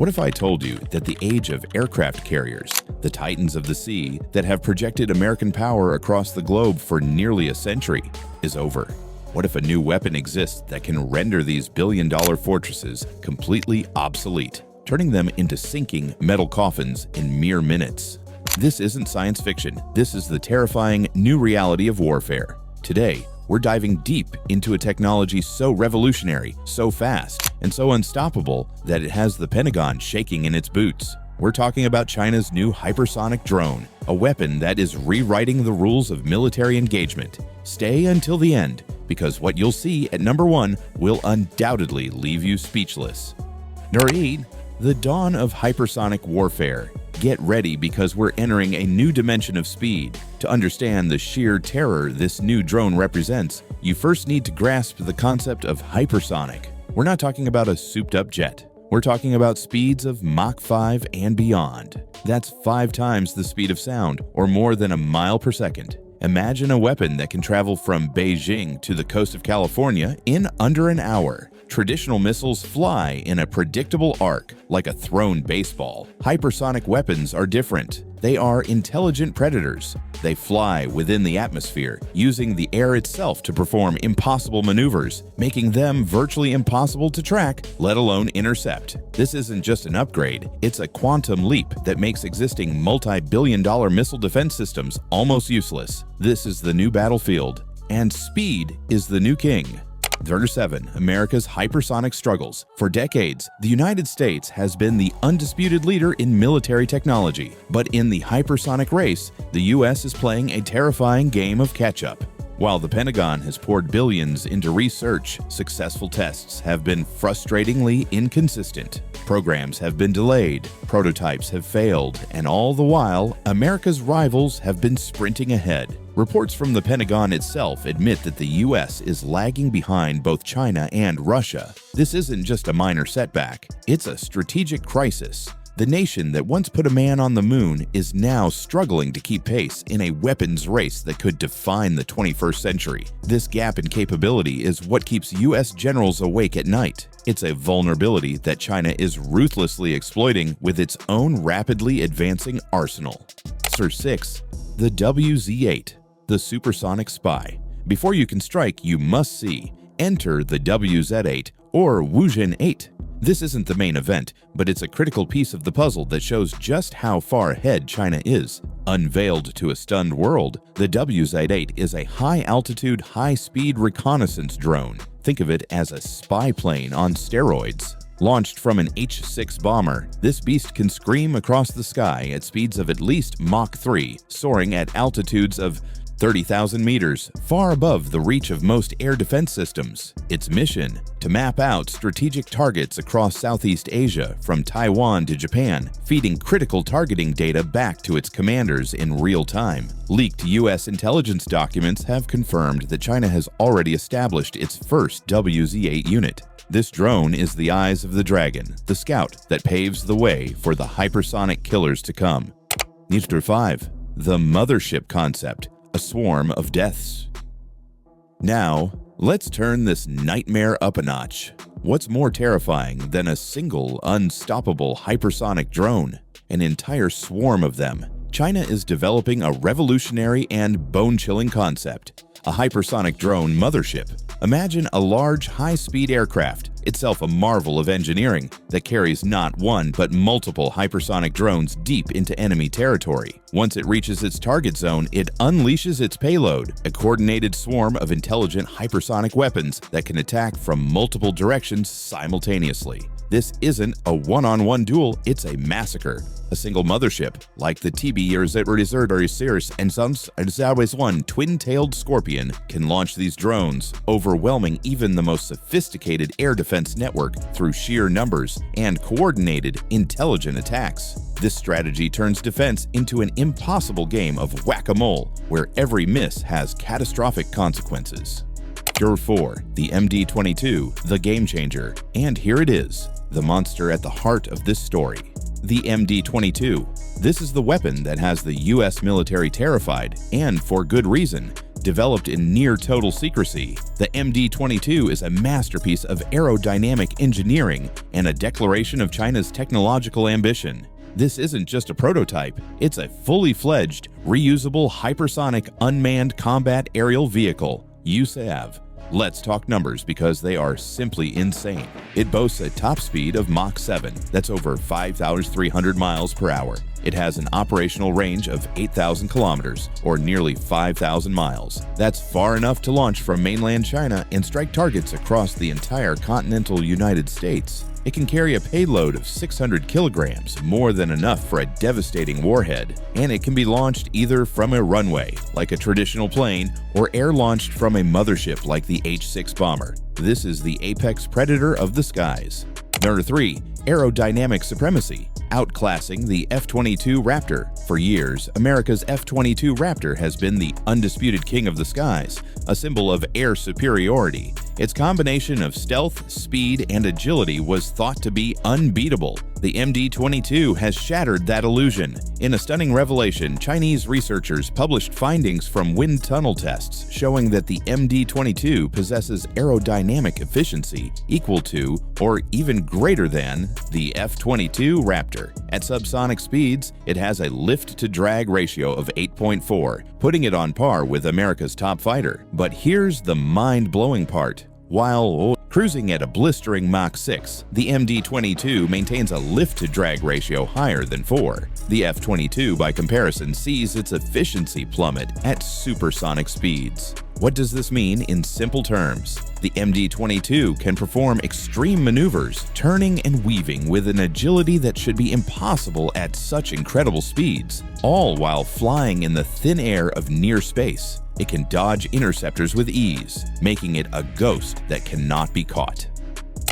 What if I told you that the age of aircraft carriers, the titans of the sea that have projected American power across the globe for nearly a century, is over? What if a new weapon exists that can render these billion-dollar fortresses completely obsolete, turning them into sinking metal coffins in mere minutes? This isn't science fiction. This is the terrifying new reality of warfare. Today, we're diving deep into a technology so revolutionary, so fast, and so unstoppable that it has the Pentagon shaking in its boots. We're talking about China's new hypersonic drone, a weapon that is rewriting the rules of military engagement. Stay until the end, because what you'll see at number 1 will undoubtedly leave you speechless. Number 8. The dawn of hypersonic warfare. Get ready because we're entering a new dimension of speed. To understand the sheer terror this new drone represents, you first need to grasp the concept of hypersonic. We're not talking about a souped-up jet. We're talking about speeds of Mach 5 and beyond. That's 5 times the speed of sound, or more than a mile per second. Imagine a weapon that can travel from Beijing to the coast of California in under an hour. Traditional missiles fly in a predictable arc, like a thrown baseball. Hypersonic weapons are different. They are intelligent predators. They fly within the atmosphere, using the air itself to perform impossible maneuvers, making them virtually impossible to track, let alone intercept. This isn't just an upgrade, it's a quantum leap that makes existing multi-billion-dollar missile defense systems almost useless. This is the new battlefield, and speed is the new king. Number 7. America's hypersonic struggles. For decades, the United States has been the undisputed leader in military technology. But in the hypersonic race, the U.S. is playing a terrifying game of catch-up. While the Pentagon has poured billions into research, successful tests have been frustratingly inconsistent. Programs have been delayed, prototypes have failed, and all the while, America's rivals have been sprinting ahead. Reports from the Pentagon itself admit that the U.S. is lagging behind both China and Russia. This isn't just a minor setback, it's a strategic crisis. The nation that once put a man on the moon is now struggling to keep pace in a weapons race that could define the 21st century. This gap in capability is what keeps U.S. generals awake at night. It's a vulnerability that China is ruthlessly exploiting with its own rapidly advancing arsenal. Number 6. The WZ-8, the supersonic spy. Before you can strike, you must see. Enter the WZ-8 or Wuzhen 8. This isn't the main event, but it's a critical piece of the puzzle that shows just how far ahead China is. Unveiled to a stunned world, the WZ-8 is a high-altitude, high-speed reconnaissance drone. Think of it as a spy plane on steroids. Launched from an H-6 bomber, this beast can scream across the sky at speeds of at least Mach 3, soaring at altitudes of 30,000 meters, far above the reach of most air defense systems. Its mission: to map out strategic targets across Southeast Asia, from Taiwan to Japan, feeding critical targeting data back to its commanders in real time. Leaked U.S. intelligence documents have confirmed that China has already established its first WZ-8 unit. This drone is the eyes of the dragon, the scout that paves the way for the hypersonic killers to come. Number 5. The mothership concept. A swarm of deaths. Now, let's turn this nightmare up a notch. What's more terrifying than a single, unstoppable hypersonic drone? An entire swarm of them. China is developing a revolutionary and bone-chilling concept: a hypersonic drone mothership. Imagine a large, high-speed aircraft, itself a marvel of engineering, that carries not one but multiple hypersonic drones deep into enemy territory. Once it reaches its target zone, it unleashes its payload, a coordinated swarm of intelligent hypersonic weapons that can attack from multiple directions simultaneously. This isn't a one-on-one duel, it's a massacre. A single mothership, like the TB-Series and Sun's one twin-tailed Scorpion, can launch these drones, overwhelming even the most sophisticated air defense network through sheer numbers and coordinated, intelligent attacks. This strategy turns defense into an impossible game of whack-a-mole, where every miss has catastrophic consequences. Number 4. The MD-22, the game changer. And here it is, the monster at the heart of this story. The MD-22. This is the weapon that has the U.S. military terrified, and for good reason. Developed in near total secrecy, The MD-22 is a masterpiece of aerodynamic engineering and a declaration of China's technological ambition. This isn't just a prototype, it's a fully fledged, reusable hypersonic unmanned combat aerial vehicle, UCAV. Let's talk numbers because they are simply insane. It boasts a top speed of Mach 7, that's over 5,300 miles per hour. It has an operational range of 8,000 kilometers, or nearly 5,000 miles. That's far enough to launch from mainland China and strike targets across the entire continental United States. It can carry a payload of 600 kilograms, more than enough for a devastating warhead, and it can be launched either from a runway, like a traditional plane, or air-launched from a mothership like the H-6 bomber. This is the apex predator of the skies. Number 3. Aerodynamic supremacy, outclassing the F-22 Raptor. For years, America's F-22 Raptor has been the undisputed king of the skies, a symbol of air superiority. Its combination of stealth, speed, and agility was thought to be unbeatable. The MD-22 has shattered that illusion. In a stunning revelation, Chinese researchers published findings from wind tunnel tests showing that the MD-22 possesses aerodynamic efficiency equal to or even greater than the F-22 Raptor. At subsonic speeds, it has a lift-to-drag ratio of 8.4, putting it on par with America's top fighter. But here's the mind-blowing part. While cruising at a blistering Mach 6, the MD-22 maintains a lift-to-drag ratio higher than 4. The F-22, by comparison, sees its efficiency plummet at supersonic speeds. What does this mean in simple terms? The MD-22 can perform extreme maneuvers, turning and weaving with an agility that should be impossible at such incredible speeds, all while flying in the thin air of near space. It can dodge interceptors with ease, making it a ghost that cannot be caught.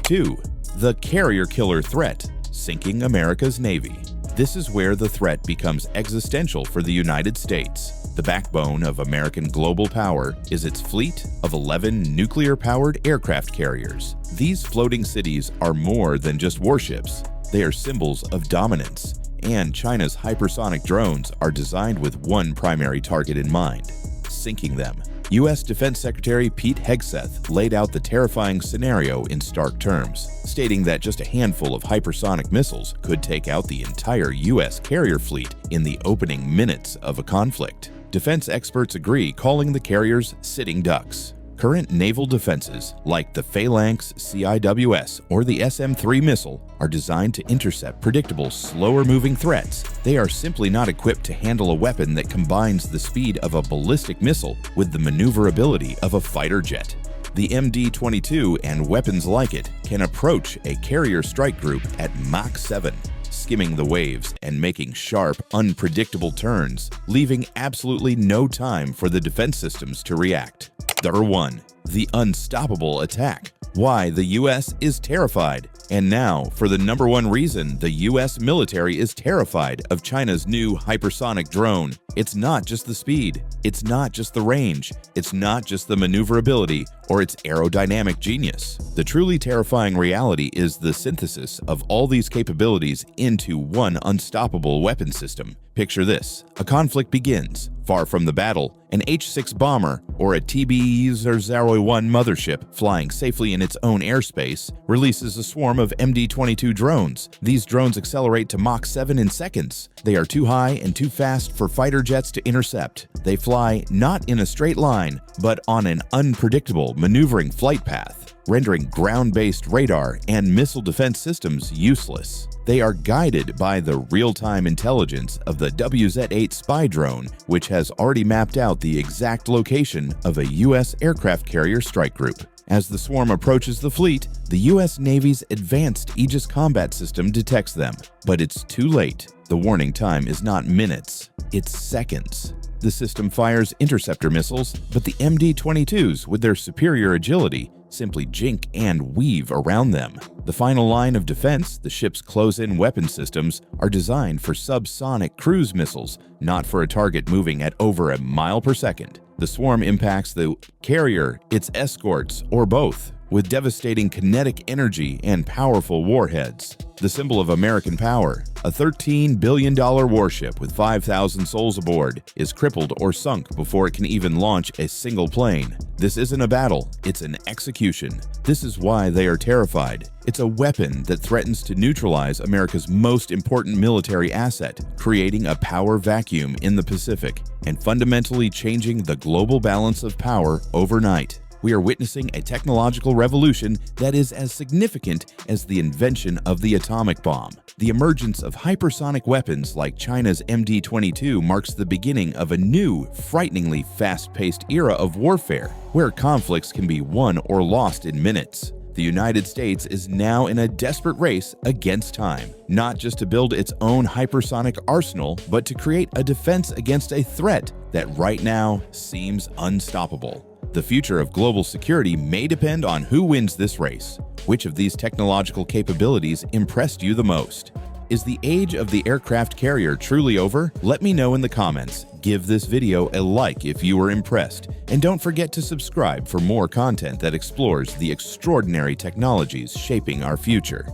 2. The carrier killer threat, sinking America's Navy. This is where the threat becomes existential for the United States. The backbone of American global power is its fleet of 11 nuclear-powered aircraft carriers. These floating cities are more than just warships. They are symbols of dominance, and China's hypersonic drones are designed with one primary target in mind: sinking them. U.S. Defense Secretary Pete Hegseth laid out the terrifying scenario in stark terms, stating that just a handful of hypersonic missiles could take out the entire U.S. carrier fleet in the opening minutes of a conflict. Defense experts agree, calling the carriers sitting ducks. Current naval defenses, like the Phalanx CIWS or the SM-3 missile, are designed to intercept predictable, slower-moving threats. They are simply not equipped to handle a weapon that combines the speed of a ballistic missile with the maneuverability of a fighter jet. The MD-22 and weapons like it can approach a carrier strike group at Mach 7, skimming the waves and making sharp, unpredictable turns, leaving absolutely no time for the defense systems to react. Number 1. The unstoppable attack. Why the U.S. is terrified. And now, for the number one reason the U.S. military is terrified of China's new hypersonic drone. It's not just the speed, it's not just the range, it's not just the maneuverability or its aerodynamic genius. The truly terrifying reality is the synthesis of all these capabilities into one unstoppable weapon system. Picture this: a conflict begins. Far from the battle, an H-6 bomber or a TB-01 mothership flying safely in its own airspace releases a swarm of MD-22 drones. These drones accelerate to Mach 7 in seconds. They are too high and too fast for fighter jets to intercept. They fly not in a straight line, but on an unpredictable, maneuvering flight path, rendering ground-based radar and missile defense systems useless. They are guided by the real-time intelligence of the WZ-8 spy drone, which has already mapped out the exact location of a U.S. aircraft carrier strike group. As the swarm approaches the fleet, the U.S. Navy's advanced Aegis combat system detects them. But it's too late. The warning time is not minutes, it's seconds. The system fires interceptor missiles, but the MD-22s, with their superior agility, simply jink and weave around them. The final line of defense, the ship's close-in weapon systems, are designed for subsonic cruise missiles, not for a target moving at over a mile per second. The swarm impacts the carrier, its escorts, or both. with devastating kinetic energy and powerful warheads. The symbol of American power, a $13 billion warship with 5,000 souls aboard, is crippled or sunk before it can even launch a single plane. This isn't a battle, it's an execution. This is why they are terrified. It's a weapon that threatens to neutralize America's most important military asset, creating a power vacuum in the Pacific and fundamentally changing the global balance of power overnight. We are witnessing a technological revolution that is as significant as the invention of the atomic bomb. The emergence of hypersonic weapons like China's MD-22 marks the beginning of a new, frighteningly fast-paced era of warfare, where conflicts can be won or lost in minutes. The United States is now in a desperate race against time, not just to build its own hypersonic arsenal, but to create a defense against a threat that right now seems unstoppable. The future of global security may depend on who wins this race. Which of these technological capabilities impressed you the most? Is the age of the aircraft carrier truly over? Let me know in the comments. Give this video a like if you were impressed, and don't forget to subscribe for more content that explores the extraordinary technologies shaping our future.